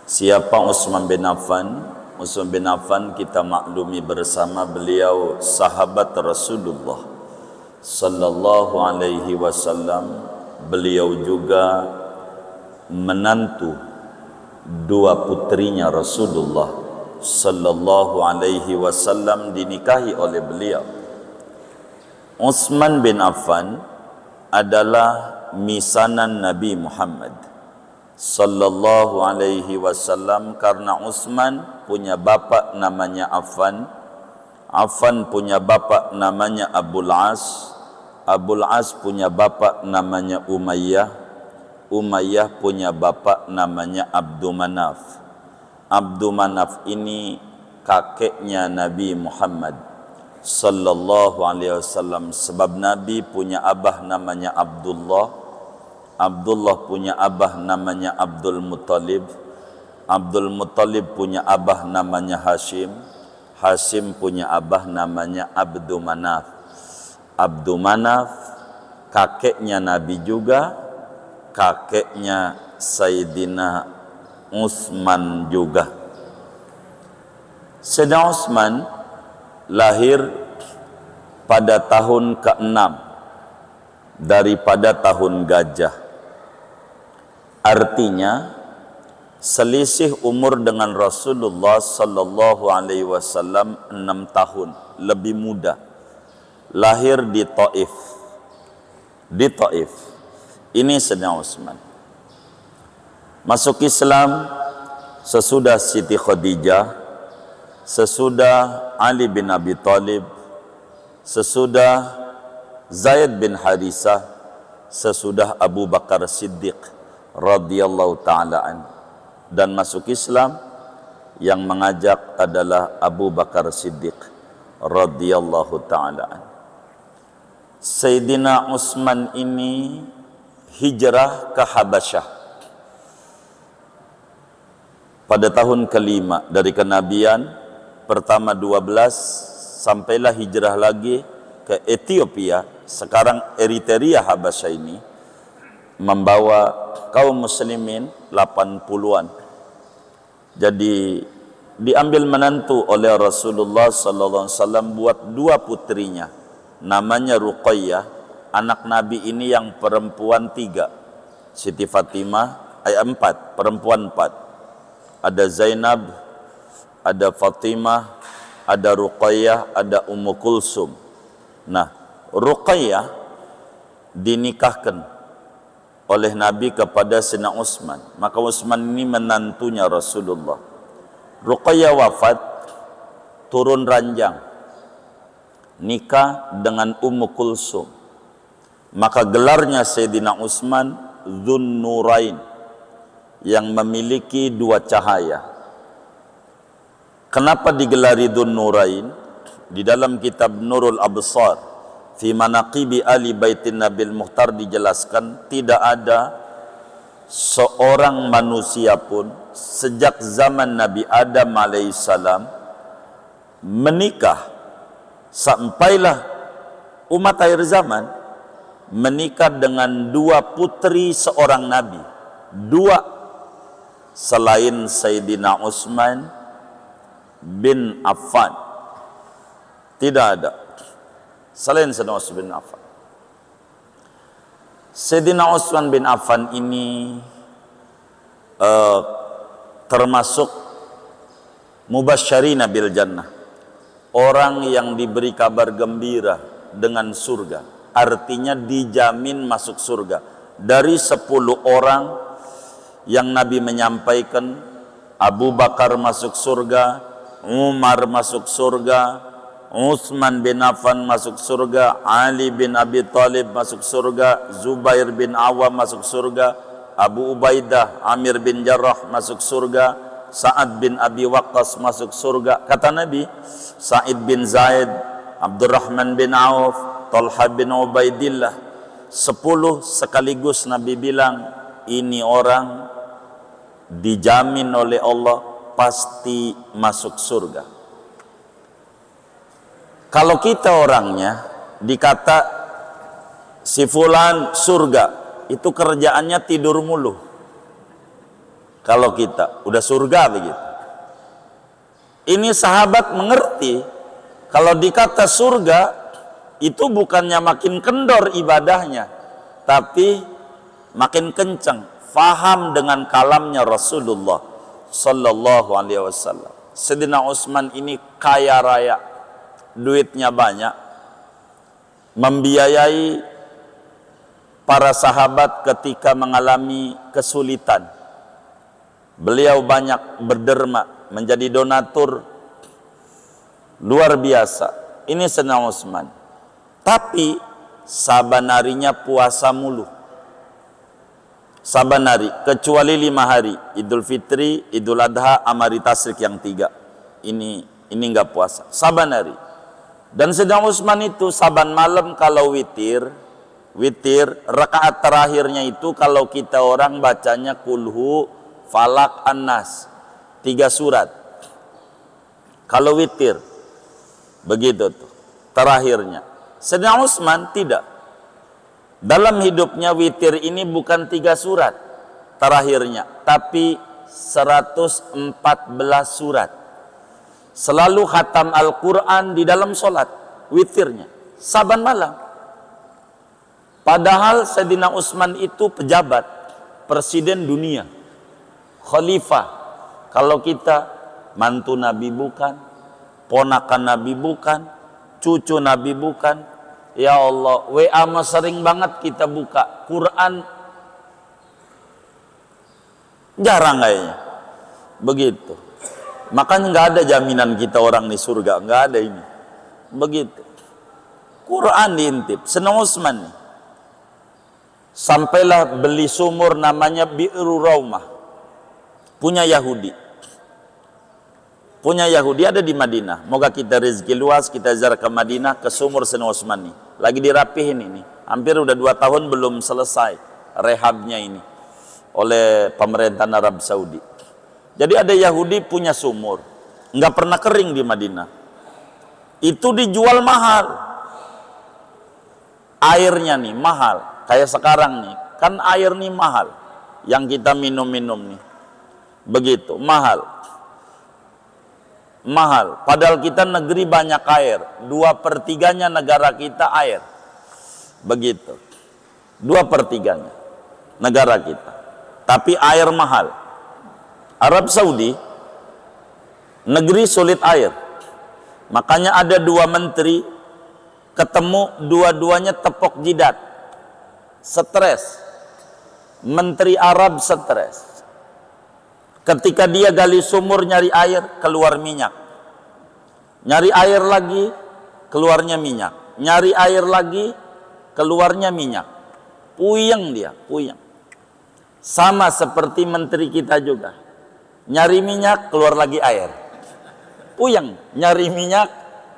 Siapa Utsman bin Affan? Utsman bin Affan kita maklumi bersama beliau sahabat Rasulullah sallallahu alaihi wasallam. Beliau juga menantu dua putrinya Rasulullah sallallahu alaihi wasallam dinikahi oleh beliau. Utsman bin Affan adalah misanan Nabi Muhammad sallallahu alaihi wasallam, karena Utsman punya bapa namanya Affan, Affan punya bapa namanya Abul As, Abul As punya bapa namanya Umayyah, Umayyah punya bapa namanya Abdul Manaf. Abdul Manaf ini kakeknya Nabi Muhammad sallallahu alaihi wasallam, sebab Nabi punya abah namanya Abdullah, Abdullah punya abah namanya Abdul Muttalib, Abdul Muttalib punya abah namanya Hashim, Hashim punya abah namanya Abdul Manaf. Abdul Manaf kakeknya Nabi juga, kakeknya Sayyidina Utsman juga. Sayyidina Utsman lahir pada tahun ke-6 daripada tahun gajah. Artinya selisih umur dengan Rasulullah sallallahu alaihi wasallam 6 tahun, lebih muda. Lahir di Taif. Di Taif. Ini Sayyidina Utsman. Masuk Islam sesudah Siti Khadijah, sesudah Ali bin Abi Thalib, sesudah Zaid bin Harisah, sesudah Abu Bakar Siddiq radhiyallahu ta'ala an. Dan masuk Islam yang mengajak adalah Abu Bakar Siddiq radhiyallahu ta'ala an. Sayyidina Utsman ini hijrah ke Habasyah pada tahun ke-5 dari kenabian. Pertama 12, sampailah hijrah lagi ke Ethiopia, sekarang Eritrea Habasyah ini, membawa kaum muslimin 80-an. Jadi diambil menantu oleh Rasulullah sallallahu alaihi wasallam buat dua putrinya, namanya Ruqayyah. Anak Nabi ini yang perempuan 3, Siti Fatimah, 4, perempuan 4. Ada Zainab, ada Fatimah, ada Ruqayyah, ada Ummu Kulsum. Nah, Ruqayyah dinikahkan oleh Nabi kepada Sayyidina Utsman. Maka Utsman ini menantunya Rasulullah. Ruqayyah wafat, turun ranjang, nikah dengan Ummu Kulsum. Maka gelarnya Sayyidina Utsman Dzun Nurain, yang memiliki 2 cahaya. Kenapa digelari Dzun Nurain? Di dalam kitab Nurul Absar fi manaqibi ali baitin Nabil Mukhtar dijelaskan, tidak ada seorang manusia pun sejak zaman Nabi Adam alaihissalam menikah sampailah umat akhir zaman menikah dengan 2 putri seorang Nabi, 2 selain Sayyidina Utsman bin Affan. Tidak ada selain Sayyidina Utsman bin Affan. Sayyidina Utsman bin Affan ini termasuk mubasysyirina bil jannah, orang yang diberi kabar gembira dengan surga, artinya dijamin masuk surga. Dari 10 orang yang Nabi menyampaikan, Abu Bakar masuk surga, Umar masuk surga, Utsman bin Affan masuk surga, Ali bin Abi Thalib masuk surga, Zubair bin Awam masuk surga, Abu Ubaidah, Amir bin Jarrah masuk surga, Sa'ad bin Abi Waqqas masuk surga. Kata Nabi, Sa'id bin Zaid, Abdurrahman bin Auf, Talha bin Ubaidillah, 10 sekaligus Nabi bilang, ini orang dijamin oleh Allah pasti masuk surga. Kalau kita orangnya dikata si fulan surga, itu kerjaannya tidur mulu. Kalau kita udah surga begitu. Ini sahabat mengerti kalau dikata surga itu bukannya makin kendor ibadahnya, tapi makin kencang faham dengan kalamnya Rasulullah sallallahu alaihi wasallam. Sayyidina Utsman ini kaya raya, duitnya banyak, membiayai para sahabat ketika mengalami kesulitan. Beliau banyak berderma, menjadi donatur luar biasa. Ini Sayyidina Utsman. Tapi saban harinya puasa mulu. Saban hari, kecuali 5 hari, Idul Fitri, Idul Adha, Amari Tasrik yang 3. Ini enggak puasa. Saban hari. Dan Sayyidina Utsman itu saban malam kalau witir, rakaat terakhirnya itu kalau kita orang bacanya kulhu, falak, an-nas, 3 surat. Kalau witir, begitu tuh terakhirnya. Sayyidina Utsman tidak. Dalam hidupnya witir ini bukan 3 surat terakhirnya, tapi 114 surat. Selalu khatam Al-Quran di dalam sholat, witirnya, saban malam. Padahal Sayyidina Utsman itu pejabat, presiden dunia, khalifah. Kalau kita mantu Nabi bukan, ponakan Nabi bukan, cucu Nabi bukan. Ya Allah, WA mah sering banget kita buka, Quran jarang kayaknya. Begitu. Makanya nggak ada jaminan kita orang di surga, nggak ada ini. Begitu. Quran diintip. Sayyidina Utsman nih. Sampailah beli sumur namanya Bi'ru Raumah. Punya Yahudi. Punya Yahudi ada di Madinah. Moga kita rezeki luas, kita ziarah ke Madinah, ke sumur Sayyidina Utsman nih. Lagi dirapihin ini. Hampir udah 2 tahun belum selesai rehabnya ini oleh pemerintahan Arab Saudi. Jadi ada Yahudi punya sumur, nggak pernah kering di Madinah. Itu dijual mahal. Airnya nih mahal. Kayak sekarang nih, kan air nih mahal. Yang kita minum-minum nih. Begitu, mahal. Mahal. Padahal kita negeri banyak air. 2/3 negara kita air. Begitu. 2/3 negara kita. Tapi air mahal. Arab Saudi negeri sulit air. Makanya ada 2 menteri ketemu, dua-duanya tepok jidat. Stres. Menteri Arab stres. Ketika dia gali sumur nyari air, keluar minyak. Nyari air lagi, keluarnya minyak. Nyari air lagi, keluarnya minyak. Puyeng dia, puyeng. Sama seperti menteri kita juga. Nyari minyak, keluar lagi air. Puyeng, nyari minyak,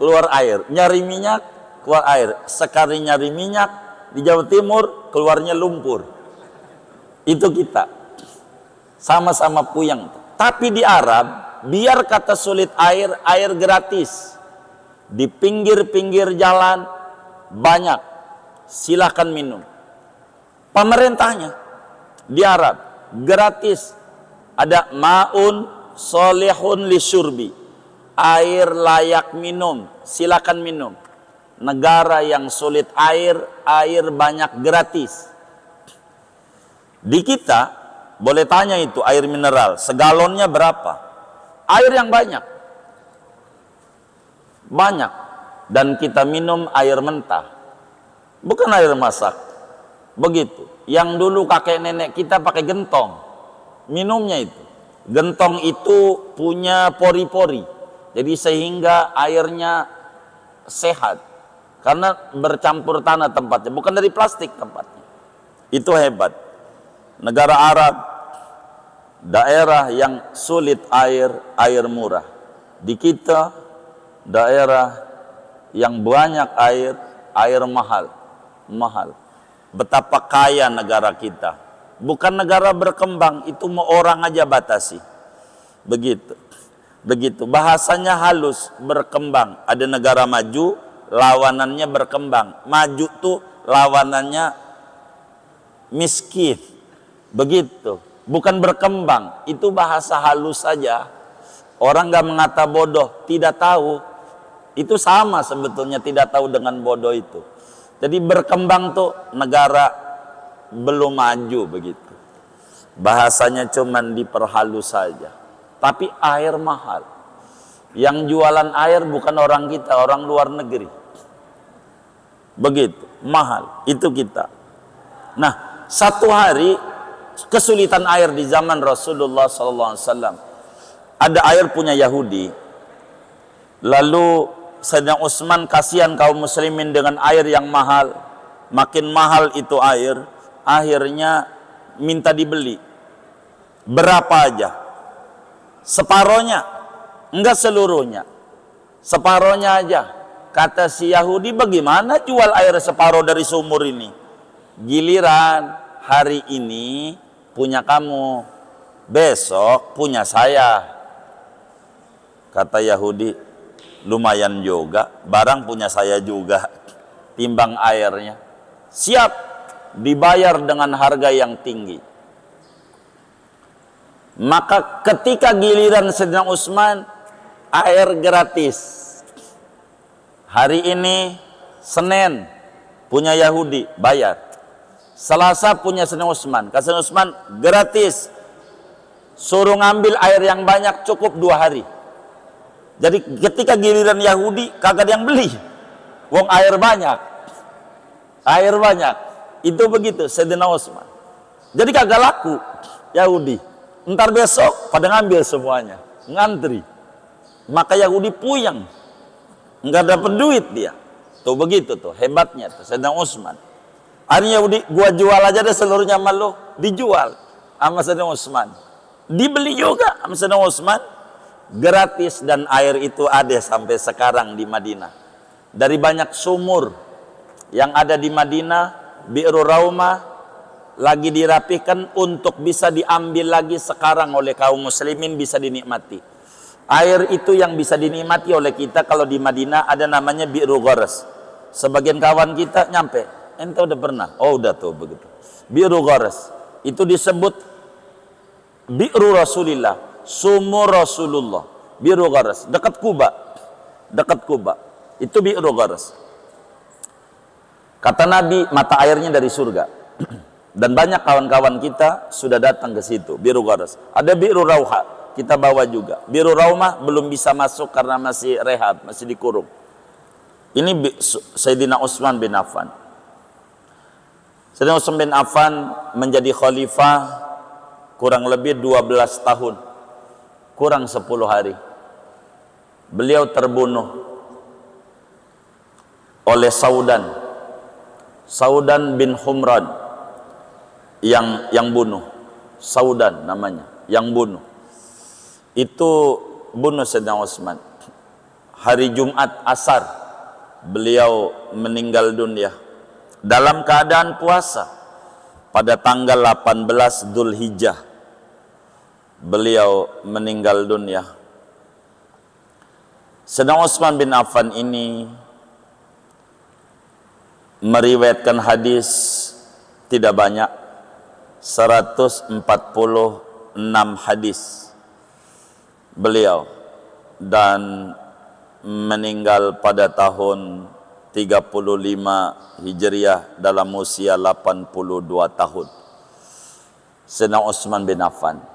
keluar air. Nyari minyak, keluar air. Sekali nyari minyak, di Jawa Timur, keluarnya lumpur. Itu kita. Sama-sama puyeng. Tapi di Arab, biar kata sulit air, air gratis. Di pinggir-pinggir jalan, banyak. Silahkan minum. Pemerintahnya, di Arab, gratis. Ada ma'un solehun lisyurbi. Air layak minum, silakan minum. Negara yang sulit air, air banyak gratis. Di kita, boleh tanya itu air mineral, segalonnya berapa? Air yang banyak. Banyak. Dan kita minum air mentah. Bukan air masak. Begitu. Yang dulu kakek nenek kita pakai gentong. Minumnya itu. Gentong itu punya pori-pori. Jadi sehingga airnya sehat. Karena bercampur tanah tempatnya. Bukan dari plastik tempatnya. Itu hebat. Negara Arab, daerah yang sulit air, air murah. Di kita, daerah yang banyak air, air mahal. Mahal. Betapa kaya negara kita. Bukan negara berkembang, itu mau orang aja batasi. Begitu. Begitu. Bahasanya halus, berkembang. Ada negara maju, lawanannya berkembang. Maju tuh lawanannya miskin. Begitu. bukan berkembang. Itu bahasa halus saja. Orang nggak mengata bodoh, tidak tahu. Itu sama sebetulnya tidak tahu dengan bodoh itu. Jadi berkembang tuh negara belum maju begitu. Bahasanya cuman diperhalus saja. Tapi air mahal. Yang jualan air bukan orang kita, orang luar negeri. Begitu, mahal. Itu kita. Nah, satu hari kesulitan air di zaman Rasulullah SAW. Ada air punya Yahudi. Lalu Sayyidina Utsman kasihan kaum muslimin dengan air yang mahal. Makin mahal itu air, akhirnya minta dibeli. Berapa aja? Separohnya, enggak seluruhnya. Separohnya aja. Kata si Yahudi, bagaimana jual air separoh dari sumur ini? Giliran hari ini punya kamu, besok punya saya. Kata Yahudi, lumayan juga, barang punya saya juga, timbang airnya. Siap dibayar dengan harga yang tinggi. Maka ketika giliran Sayyidina Utsman, air gratis. Hari ini Senin punya Yahudi, bayar. Selasa punya Sayyidina Utsman. Kata Sayyidina Utsman, gratis. Suruh ngambil air yang banyak, cukup 2 hari. Jadi ketika giliran Yahudi, kagak ada yang beli. Wong air banyak. Air banyak. Itu begitu Sayyidina Utsman. Jadi kagak laku Yahudi. Ntar besok pada ngambil semuanya. Ngantri. Maka Yahudi puyeng. Enggak dapat duit dia. Tuh begitu tuh, hebatnya tuh Sayyidina Utsman. Akhirnya Yahudi, gua jual aja deh seluruhnya sama lo. Dijual sama Sayyidina Utsman. Dibeli juga sama Sayyidina Utsman. Gratis, dan air itu ada sampai sekarang di Madinah. Dari banyak sumur yang ada di Madinah, Bi'ru Raumah lagi dirapikan untuk bisa diambil lagi sekarang oleh kaum muslimin, bisa dinikmati. Air itu yang bisa dinikmati oleh kita kalau di Madinah ada namanya Bi'ru Gharas. Sebagian kawan kita nyampe, ente udah pernah? Oh udah tuh begitu. Bi'ru Gharas itu disebut Bi'ru Rasulillah, sumur Rasulullah. Bi'ru Gharas dekat Kuba. Dekat Kuba. Itu Bi'ru Gharas. Kata Nabi, mata airnya dari surga. Dan banyak kawan-kawan kita sudah datang ke situ, Bi'ru Gharas. Ada Bi'ru Rauha, kita bawa juga. Bi'ru Raumah belum bisa masuk karena masih rehab, masih dikurung. Ini Sayyidina Utsman bin Affan. Sayyidina Utsman bin Affan menjadi khalifah kurang lebih 12 tahun. Kurang 10 hari. Beliau terbunuh oleh Saudan bin Humran yang bunuh. Saudan namanya, yang bunuh. Itu bunuh Sayyidina Utsman. Hari Jumat Asar beliau meninggal dunia dalam keadaan puasa pada tanggal 18 Dzulhijjah. Beliau meninggal dunia. Sayyidina Utsman bin Affan ini meriwayatkan hadis tidak banyak, 146 hadis beliau, dan meninggal pada tahun 35 Hijriah dalam usia 82 tahun. Sayyidina Utsman bin Affan.